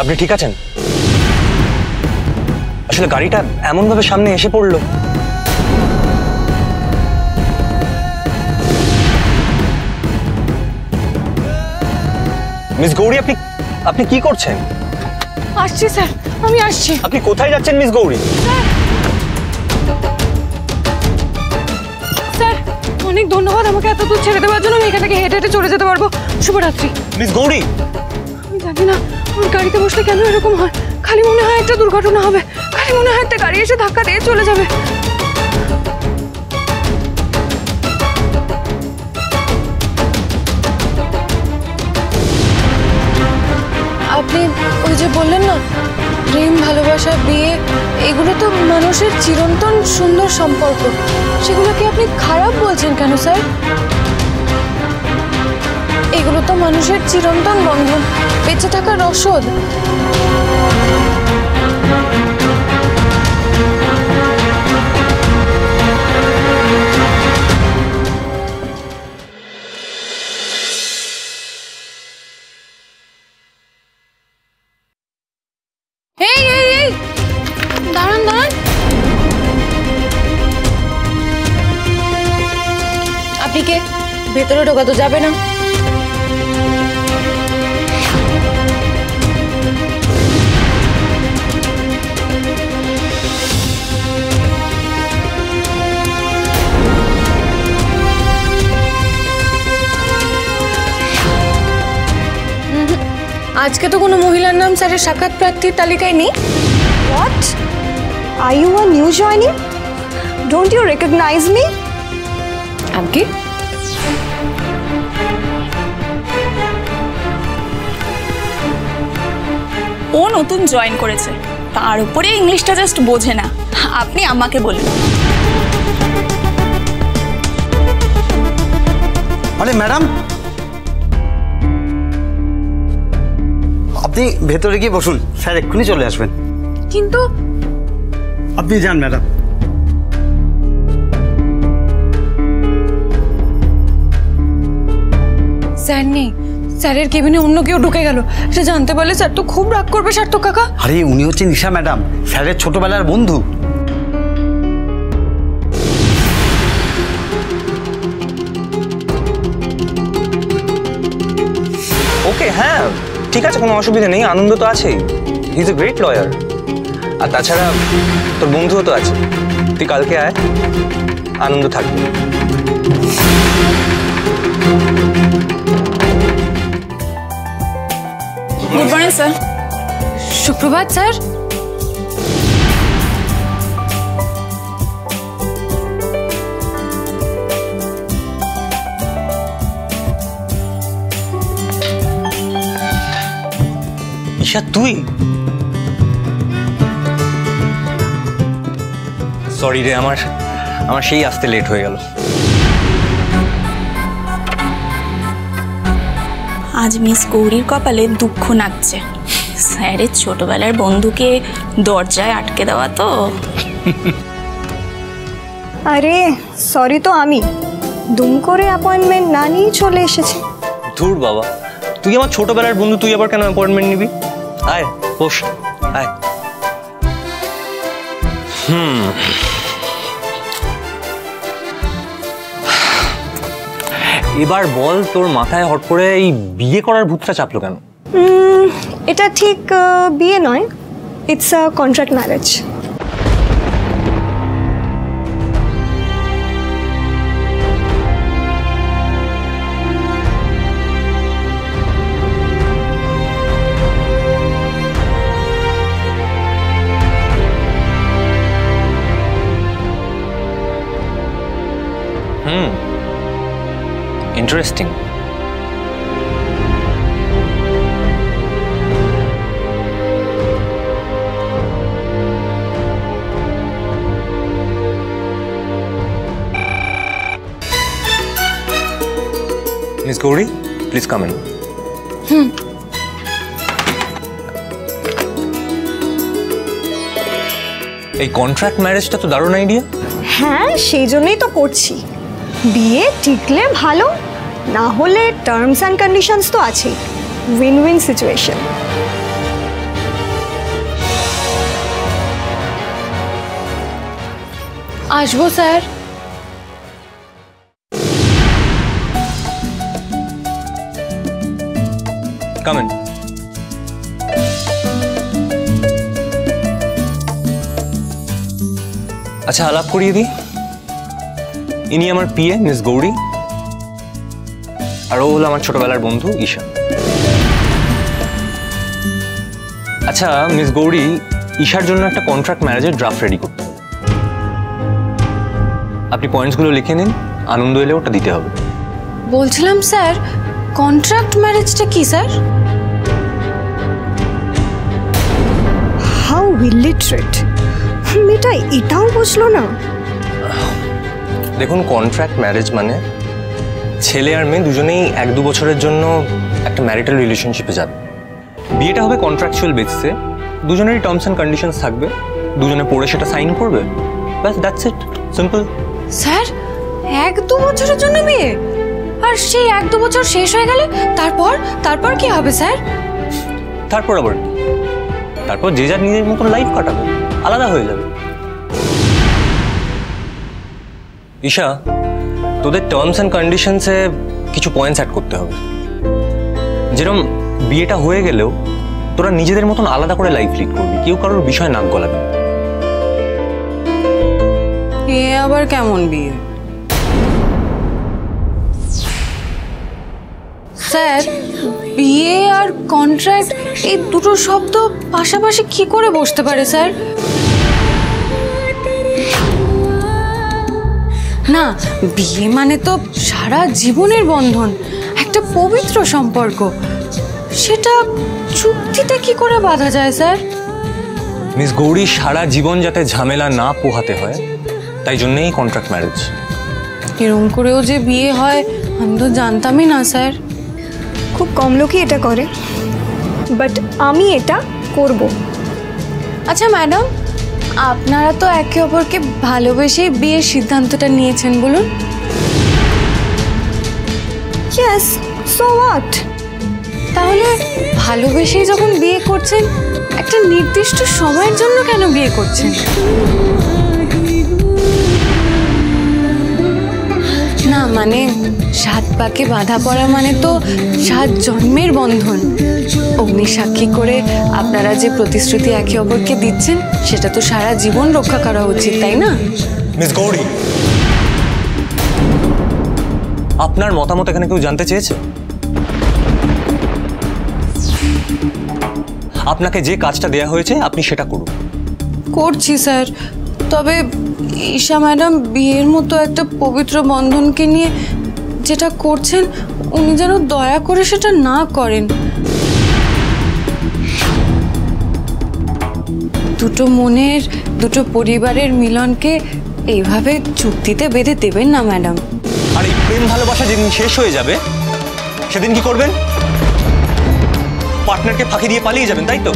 আপনি ঠিক আছেন? আসলে গাড়িটা এমন ভাবে সামনে এসে পড়লো। মিস গৌরী, আপনি কি করছেন? আসছি স্যার, আমি আসছি। আপনি কোথায় যাচ্ছেন মিস গৌরী? স্যার অনেক ধন্যবাদ আমাকে এত দূর ছেড়ে দেওয়ার জন্য। আমি এখান থেকে হেঁটে হেঁটে চলে যেতে পারবো। শুভরাত্রি। মিস গৌরী, আমি জানি না আমার গাড়িতে বসলে কেন এরকম হয়। খালি মনে হয় একটা দুর্ঘটনা হবে, খালি মনে হয় একটা গাড়ি এসে ধাক্কা দিয়ে চলে যাবে। আপনি ওই যে বললেন না, প্রেম, ভালোবাসা, বিয়ে, এগুলো তো মানুষের চিরন্তন সুন্দর সম্পর্ক। সেগুলোকে আপনি খারাপ বলছেন কেন স্যার? এগুলো তো মানুষের চিরন্তন বন্ধন, বেঁচে থাকার রসদ। দাঁড়ান দাঁড়ান, আপনি কে? ভেতরে ঢোকা তো যাবে না। আজকে তো কোনো মহিলার নাম স্যারের সাক্ষাৎ প্রার্থীর তালিকায় নেই। What? Are you a new joining? Don't you recognize me? আগে ও নতুন জয়েন করেছে, তার উপরে ইংলিশটা জাস্ট বোঝে না। আপনি আমাকে বলুন। আরে ম্যাডাম, আপনি ভেতরে গিয়ে বসুন, স্যার এক্ষুনি চলে আসবেন। কিন্তু আপনি যান ম্যাডাম। স্যার নেই, স্যারের কেবিনে অন্য কেউ ঢুকে গেল। সে জানতে পারলে স্যার তো খুব রাগ করবে। সার্থক কাকা, আরে উনি হচ্ছেন নিশা ম্যাডাম, স্যারের ছোটবেলার বন্ধু। ওকে, হ্যাঁ ঠিক আছে, কোনো অসুবিধা নেই। আনন্দ তো আছেই, he is a great lawyer. আর তাছাড়া তোর বন্ধুও তো আছে। তুই কালকে আয়, আনন্দ থাকবে। Good morning sir. সুপ্রভাত স্যার। ঈশা, তুই? সরি রে, আমার সেই আসতে লেট হয়ে গেল। আজ মিস গৌরীর কপালে দুঃখ নাচছে। স্যারের ছোটবেলার বন্ধুকে দরজায় আটকে দেওয়া তো। আরে সরি, তো আমি দুম করে অ্যাপয়েন্টমেন্ট না নিয়ে চলে এসেছি। ধুর বাবা, তুই আমার ছোটবেলার বন্ধু, তুই আবার কেন অ্যাপয়েন্টমেন্ট নিবি? আয় বস, আয়। এবার বল, তোর মাথায় হট করে এই বিয়ে করার ভূতটা চাপলো কেন? এটা ঠিক বিয়ে নয়, it's a contract marriage. Interesting. Miss Gauri, please come in. এই কন্ট্রাক্ট ম্যারেজটা তো দারুণ আইডিয়া। হ্যাঁ, সেই জন্যই তো করছি। বিয়ে টিকলে ভালো, না হলে টার্মস অ্যান্ড কন্ডিশনস তো আছেই। Win win situation. আসবো স্যার। Come in. আচ্ছা, আলাপ করিয়ে দিই। ইনি আমার পিএ মিস গৌরী, আর ও হলো আমার ছোটবেলার বন্ধু ঈশা। আচ্ছা মিস গৌরী, ঈশার জন্য একটা কন্ট্রাক্ট ম্যারেজের ড্রাফট রেডি করতে হবে। আপনি পয়েন্টসগুলো লিখে নিন, আনন্দ এলে ওটা দিতে হবে। বলছিলাম স্যার, কন্ট্রাক্ট ম্যারেজটা কি স্যার? হাউ ইলিটারেট, মেয়েটা এটাও বুঝলো না। দেখুন, কন্ট্রাক্ট ম্যারেজ মানে ছেলে আর মেয়ে দুজনেই 1-2 বছরের জন্য একটা ম্যারিটাল রিলেশনশিপে যাবে। বিয়েটা হবে কন্ট্রাকচুয়াল বেসিসে, দুজনেরই টার্মস অ্যান্ড কন্ডিশনস থাকবে, দুজনে পড়ে সেটা সাইন করবে, ব্যাস, দ্যাটস ইট, সিম্পল। স্যার, 1-2 বছরের জন্য বিয়ে? আর সেই 1-2 বছর শেষ হয়ে গেলে তারপর কি হবে স্যার? তারপর আবার কি? তারপর যে যার নিজের মতন লাইফ কাটাবে, আলাদা হয়ে যাবে। ঈশা, তোদের টার্মস অ্যান্ড কন্ডিশনসে কিছু পয়েন্টস অ্যাড করতে হবে। যেরকম বিয়েটা হয়ে গেলেও তোরা নিজেদের মতন আলাদা করে লাইফ লিড করবি, কেউ কারোর বিষয় নাক গলাবি। এ আবার কেমন বিয়ে? স্যার, বিয়ে আর কন্ট্রাক্ট এই দুটো শব্দ পাশাপাশি কি করে বসতে পারে স্যার? না, বিয়ে মানে তো সারা জীবনের বন্ধন, একটা পবিত্র সম্পর্ক। সেটা চুক্তিতে কি করে বাঁধা যায় স্যার? মিস গৌরী, সারা জীবন যাতে ঝামেলা না পোহাতে হয়, তাই জন্যই কন্ট্রাক্ট ম্যারেজ। এরকম করেও যে বিয়ে হয় আমি তো জানতামই না স্যার। খুব কম লোকই এটা করে, বাট আমি এটা করব। আচ্ছা ম্যাডাম, আপনারা তো একে অপরকে ভালোবেসেই বিয়ের সিদ্ধান্তটা নিয়েছেন, বলুন। Yes, so what? তাহলে ভালোবেসেই যখন বিয়ে করছেন, একটা নির্দিষ্ট সময়ের জন্য কেন বিয়ে করছেন? না মানে 7 পাকে বাঁধা পড়া মানে তো 7 জন্মের বন্ধন। অগ্নি সাক্ষী করে আপনারা যে প্রতিশ্রুতি একে অপরকে দিচ্ছেন, সেটা তো সারা জীবন রক্ষা করা উচিত, তাই না? মিস গৌরী, আপনার মতামত এখানে কেউ জানতে চেয়েছে? আপনাকে যে কাজটা দেয়া হয়েছে আপনি সেটা করুন। করছি স্যার, তবে ঈশা ম্যাডাম বিয়ের মতো একটা পবিত্র বন্ধনকে নিয়ে যেটা করছেন, উনি যেন দয়া করে সেটা না করেন। দুটো মনের, দুটো পরিবারের মিলনকে এইভাবে চুক্তিতে বেঁধে দেবেন না ম্যাডাম। আর এই প্রেম ভালোবাসা যেদিন শেষ হয়ে যাবে, সেদিন কি করবেন? পার্টনারকে ফাঁকি দিয়ে পালিয়ে যাবেন, তাই তো?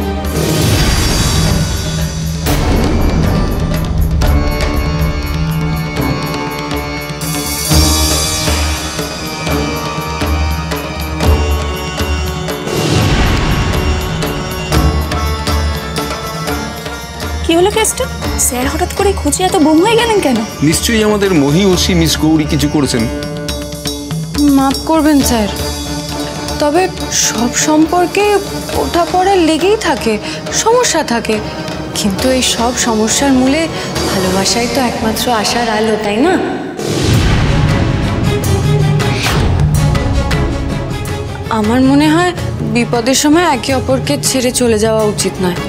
কি হলো কেসটা? স্যার হঠাৎ করে খুঁজে এত গুম হয়ে গেলেন কেন? নিশ্চয়ই আমাদের মহিষী মিস গৌরী কিছু করেছেন। মাফ করবেন স্যার, তবে সব সম্পর্কে ওঠাপড়া লেগেই থাকে, সমস্যা থাকে, কিন্তু এই সব সমস্যার মূলে ভালোবাসাই তো একমাত্র আশার আলো, তাই না? আমার মনে হয় বিপদের সময় একে অপরকে ছেড়ে চলে যাওয়া উচিত নয়।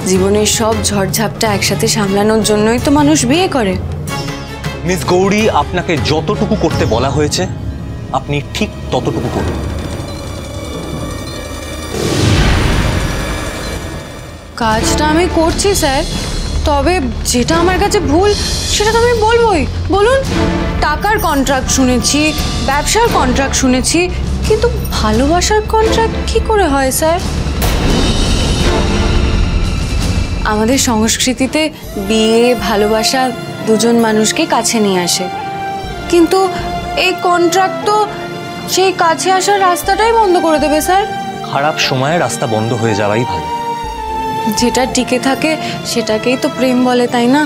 জীবনের সব ঝড়ঝাপটা একসাথে সামলানোর জন্যই তো মানুষ বিয়ে করে। মিস গৌরী, আপনাকে যতটুকু করতে বলা হয়েছে আপনি ঠিক ততটুকু করুন। কাজটা আমি করছি স্যার, তবে যেটা আমার কাছে ভুল সেটা তো আমি বলবোই। বলুন, টাকার কন্ট্রাক্ট শুনেছি, ব্যবসার কন্ট্রাক্ট শুনেছি, কিন্তু ভালোবাসার কন্ট্রাক্ট কি করে হয় স্যার? আমাদের সংস্কৃতিতে বিয়ে, ভালোবাসা দুজন মানুষকে কাছে নিয়ে আসে, কিন্তু এই কন্ট্রাক্ট তো সেই কাছে আসার রাস্তাটাই বন্ধ করে দেবে স্যার। খারাপ সময়ে রাস্তা বন্ধ হয়ে যাওয়াই ভালো। যেটা টিকে থাকে সেটাকেই তো প্রেম বলে, তাই না?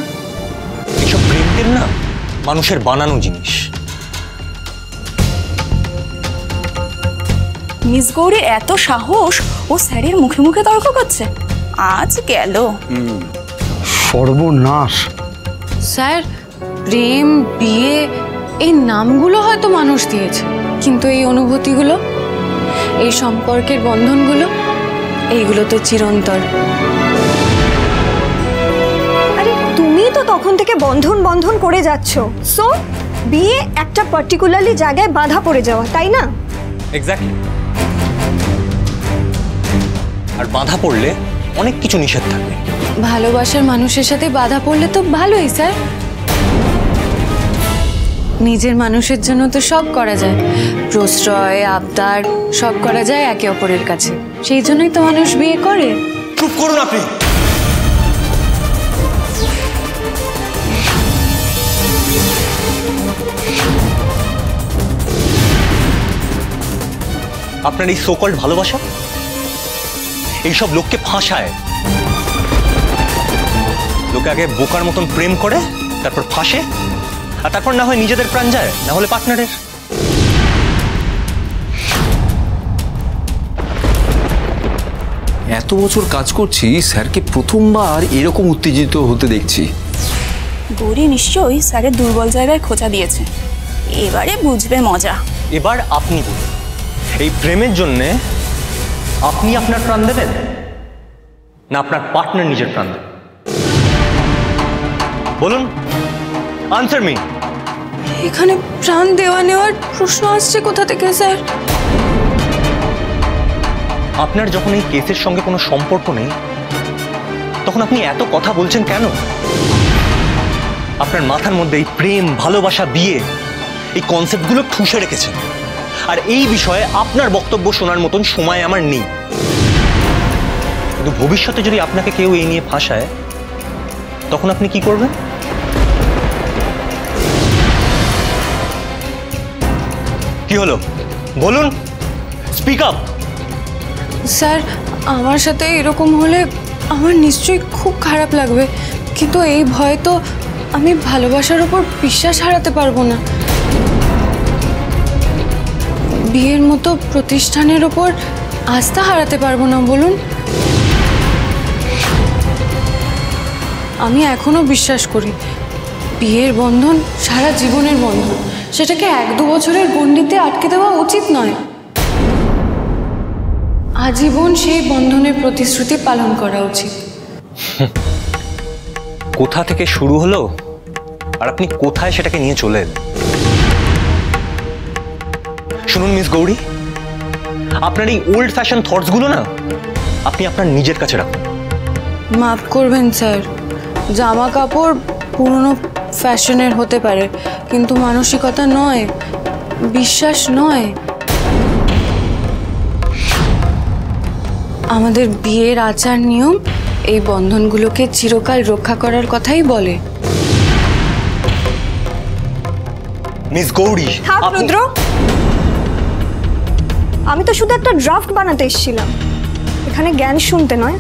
এসব প্রেম টাইটেল না মানুষের বানানো জিনিস। মিস গৌরীর এত সাহস, ও স্যারের মুখে মুখে তর্ক করছে। আজ গেল। সর্বনাশ। স্যার, প্রেম, বিয়ে এই নামগুলো হয়তো মানুষ দিয়েছে, কিন্তু এই অনুভূতিগুলো, এই সম্পর্কের বন্ধনগুলো, এইগুলো তো চিরন্তর। আরে তুমি তো তখন থেকে বন্ধন বন্ধন করে যাচ্ছ, সো বিয়ে একটা পার্টিকুলারলি জায়গায় বাধা পড়ে যাওয়া, তাই না? এক্স্যাক্টলি। আর বাধা পড়লে অনেক কিছু নিষেধ থাকে। ভালোবাসার মানুষের সাথে বাধা পড়লে তো ভালোই স্যার। নিজের মানুষের জন্য তো সব করা যায়, প্রশ্রয়, আবদার সব করা যায় একে অপরের কাছে। সেই জন্যই তো মানুষ বিয়ে করে। চুপ করুন আপনি। আপনার এই সোকল্ড ভালোবাসা এইসব লোককে ফাঁসায়। লোকে আগে বোকার মতন প্রেম করে, তারপর ফাঁসে, আর তারপর না হয় নিজেদের প্রাণ যায়, না হলে পার্টনারের। এত বছর কাজ করছি, স্যারকে প্রথমবার এরকম উত্তেজিত হতে দেখছি। গৌরী নিশ্চয়ই স্যারের দুর্বল জায়গায় খোঁচা দিয়েছে। এবারে বুঝবে মজা। এবার আপনি বলুন, এই প্রেমের জন্যে আপনি আপনার প্রাণ দেবেন, না আপনার পার্টনার নিজের প্রাণ দেবেন? বলুন, আনসার মি। এখানে প্রাণ দেওয়া নেওয়ার প্রশ্ন আসছে কোথা থেকে স্যার? আপনার যখন এই কেসের সঙ্গে কোনো সম্পর্ক নেই, তখন আপনি এত কথা বলছেন কেন? আপনার মাথার মধ্যে এই প্রেম, ভালোবাসা, বিয়ে এই কনসেপ্টগুলো ঠুসে রেখেছেন। আর এই বিষয়ে আপনার বক্তব্য শোনার মতন সময় আমার নেই। কিন্তু ভবিষ্যতে যদি আপনাকে কেউ এই নিয়ে ফাঁসায়, তখন আপনি কি করবেন? কি হলো বলুন, স্পিক আপ। স্যার, আমার সাথে এরকম হলে আমার নিশ্চয়ই খুব খারাপ লাগবে, কিন্তু এই ভয় তো আমি ভালোবাসার উপর বিশ্বাস হারাতে পারবো না। বিয়ের মতো প্রতিষ্ঠানের ওপর আস্থা হারাতে পারবো না বলুন। আমি এখনো বিশ্বাস করি বিয়ের বন্ধন সারা জীবনের বন্ধন, সেটাকে 1-2 বছরের গণ্ডিতে আটকে দেওয়া উচিত নয়। আজীবন সেই বন্ধনের প্রতিশ্রুতি পালন করা উচিত। কোথা থেকে শুরু হলো আর আপনি কোথায় সেটাকে নিয়ে চলে এলেন? শুনুন মিস গৌরী, আপনার এই ওল্ড ফ্যাশন থটসগুলো না আপনি আপনার নিজের কাছে রাখুন। মাফ করবেন স্যার, জামা কাপড় পুরনো ফ্যাশনের হতে পারে, কিন্তু মানসিকতা নয়, বিশ্বাস নয়। আমাদের বিয়ের আচার নিয়ম এই বন্ধনগুলোকে চিরকাল রক্ষা করার কথাই বলে। মিস গৌরী, থাক রুদ্র, আমি তো শুধু একটা ড্রাফট বানাতে এসেছিলাম, এখানে জ্ঞান শুনতে নয়।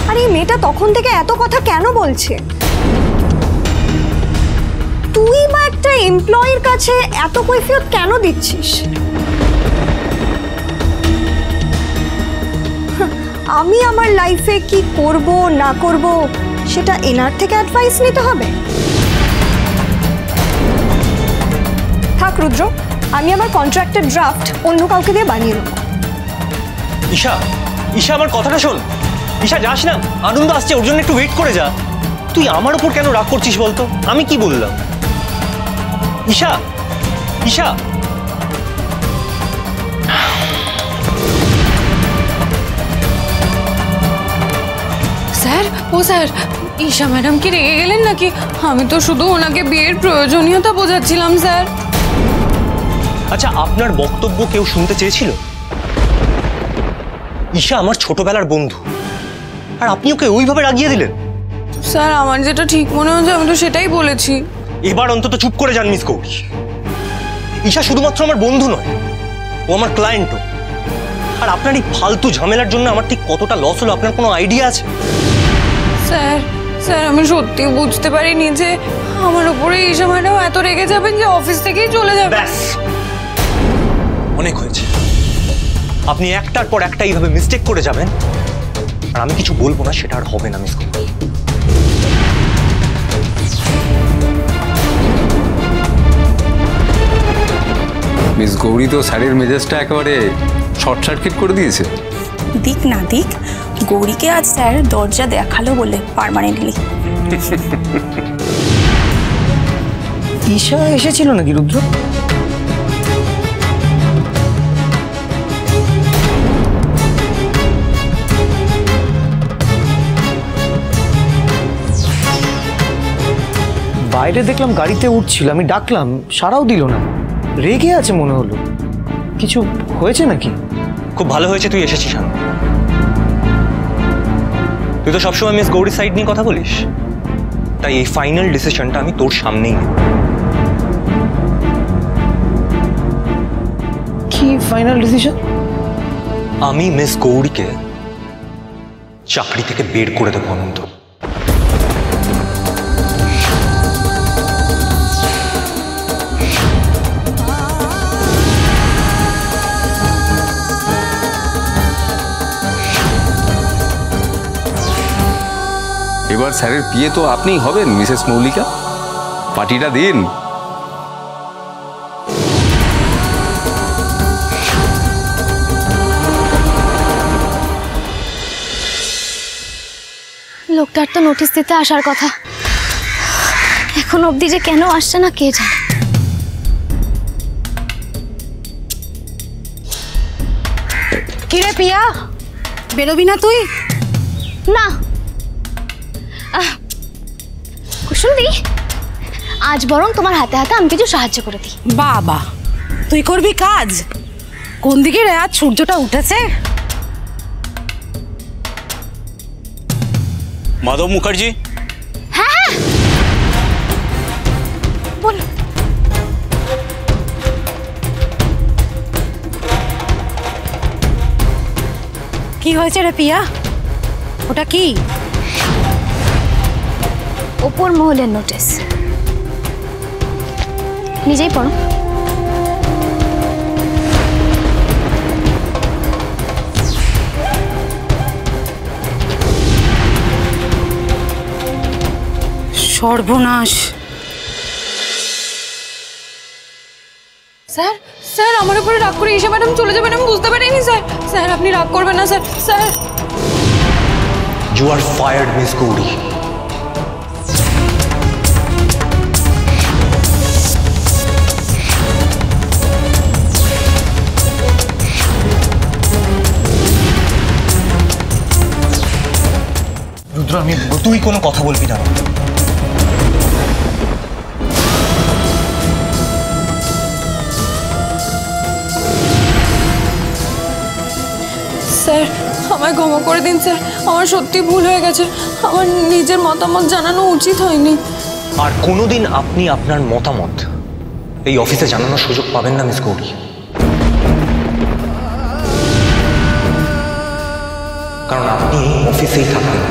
আর এই মেয়েটা তখন থেকে এত কথা কেন বলছে? তুই বা একটা এমপ্লয়ির কাছে এত কৈফিয়ত কেন দিচ্ছিস? আমি আমার লাইফে কি করব না করব সেটা এনার থেকে অ্যাডভাইস নিতে হবে? থাক রুদ্র, আমি আমার কন্ট্রাক্টের ড্রাফট অন্য কাউকে দিয়ে বানিয়ে নেব। ঈশা, ঈশা আমার কথাটা শোন। ঈশা যাস না, আনন্দ আসছে, ওর জন্য একটু ওয়েট করে যা। তুই আমার উপর কেন রাগ করছিস বলতো? আমি কি বললাম? ঈশা, ঈশা। স্যার, ও স্যার, ঈশা ম্যাডাম কি রেগে গেলেন নাকি? আমি তো শুধু ওনাকে বিয়ের প্রয়োজনীয়তা বোঝাচ্ছিলাম স্যার। আচ্ছা, আপনার বক্তব্য কেউ শুনতে চেয়েছিল? ঈশা আমার ছোটবেলার বন্ধু, আর আপনি ওকে ওইভাবে রাগিয়ে দিলেন। স্যার, আমার যেটা ঠিক মনে হচ্ছে আমি তো সেটাই বলেছি। এবার অন্তত চুপ করে যান মিস গৌরী। ঈশা শুধুমাত্র আমার বন্ধু নয়, ও আমার ক্লায়েন্টও। আর আপনার এই ফালতু ঝামেলার জন্য আমার ঠিক কতটা লস হলো আপনার কোনো আইডিয়া আছে? স্যার, স্যার আমি সত্যি বুঝতে পারিনি যে আমার উপরে ঈশা ম্যাডাম এত রেগে যাবেন যে অফিস থেকেই চলে যাবে। ব্যাস, অনেক হয়েছে। আপনি একটার পর একটা এইভাবে মিস্টেক করে যাবেন আর আমি কিছু বলবো না, সেটা আর হবে না মিস গৌরী। মিস গৌরী তো স্যারের মেজাজটা একেবারে শর্ট সার্কিট করে দিয়েছে। দিক না দিক, গৌরীকে আজ স্যার দরজা দেখালো বলে পার্মানেন্টলি। ঈশা এসেছিল নাকি রুদ্র? বাইরে দেখলাম গাড়িতে উঠছিল, আমি ডাকলাম সাড়াও দিল না, রেগে আছে মনে হলো। কিছু হয়েছে নাকি? খুব ভালো হয়েছে তুই এসেছিস। তুই তো সবসময় মিস গৌরীর সাইড নিয়ে কথা বলিস, তাই এই ফাইনাল ডিসিশনটা আমি তোর সামনেই নেব। কি ফাইনাল ডিসিশন? আমি মিস গৌরীকে চাকরি থেকে বের করে দেবো অনন্ত। এবার স্যারের বিয়ে তো আপনিই হবেন মিসেস মৌলিকা, পার্টিটা দিন। লোকটার তো নোটিশ দিতে আসার কথা, এখন অবধি যে কেন আসছে না কে জানে। কিরে পিয়া, বেরোবি না তুই? না কুসুমদি, আজ বরং তোমার হাতে হাতে আমি কিছু সাহায্য করে দিই। বাবা, তুই করবি কাজ? কোন দিকে রে আজ সূর্যটা উঠেছে? মাধব মুখার্জি। হ্যাঁ হ্যাঁ বল। কি হয়েছে রে পিয়া? ওটা কি? ওপর মহলের নোটিশ, নিজেই পড়ো। সর্বনাশ। স্যার স্যার আমার উপরে রাগ করে ঈশা ম্যাডাম চলে যাবেন, আমি বুঝতে পারিনি স্যার। স্যার আপনি রাগ করবেন না sir. Sir you are fired miss Gauri. Rudra, আমি তুই কোনো কথা বলবি না। স্যার আমায় ক্ষমা করে দিন স্যার, আমার সত্যি ভুল হয়ে গেছে, আমার নিজের মতামত জানানো উচিত হয়নি। আর কোনোদিন আপনি আপনার মতামত এই অফিসে জানানোর সুযোগ পাবেন না মিস গৌরী, কারণ আপনি অফিসেই থাকবেন।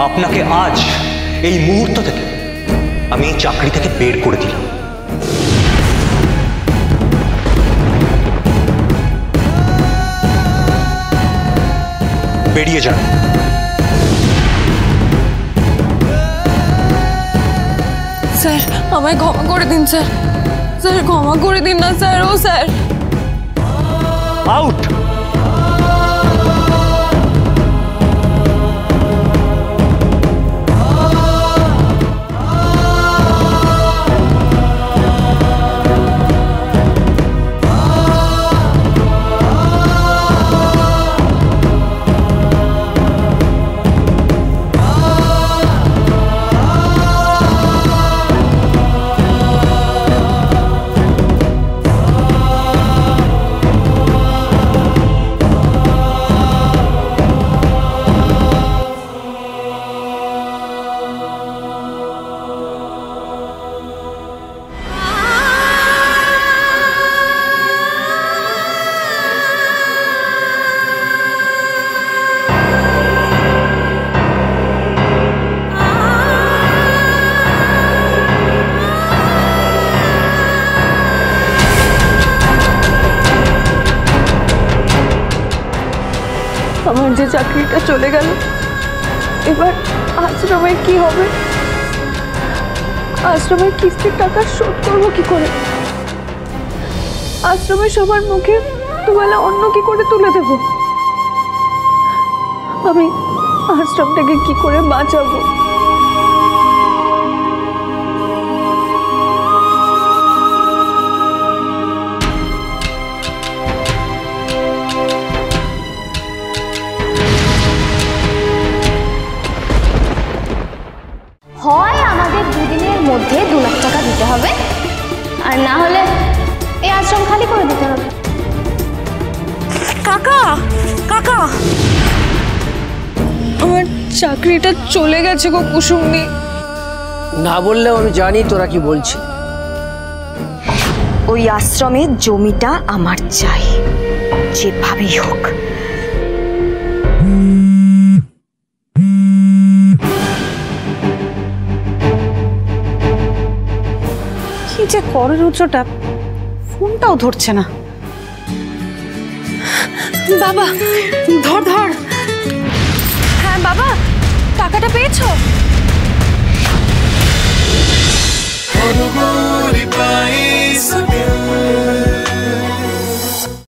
আপনাকে আজ এই মুহূর্ত থেকে আমি এই চাকরি থেকে বের করে দিলাম। বেরিয়ে যান। স্যার আমায় ক্ষমা করে দিন স্যার। স্যার ক্ষমা করে দিন না স্যার। ও স্যার আউট। যে চাকরিটা চলে গেল, এবার আশ্রমের কি হবে? আশ্রমের কিস্তির টাকা শোধ করবো কি করে? আশ্রমের সবার মুখে দুবেলা অন্য কি করে তুলে দেব? আমি আশ্রমটাকে কি করে বাঁচাবো? হয় আমাদের দুদিনের মধ্যে 2 লাখ টাকা দিতে হবে, আর না হলে এই আশ্রম খালি করে দিতে হবে। কাকা কাকা, আমার চাকরিটা চলে গেছে গো কুসুমনি। না বললেও আমি জানি তোরা কি বলছিস। ওই আশ্রমের জমিটা আমার চাই, যেভাবেই হোক। কি যে করে রুদ্রটা, ফোনটাও ধরছে না। বাবা, ধর ধর। হ্যাঁ বাবা, টাকাটা পেয়েছো?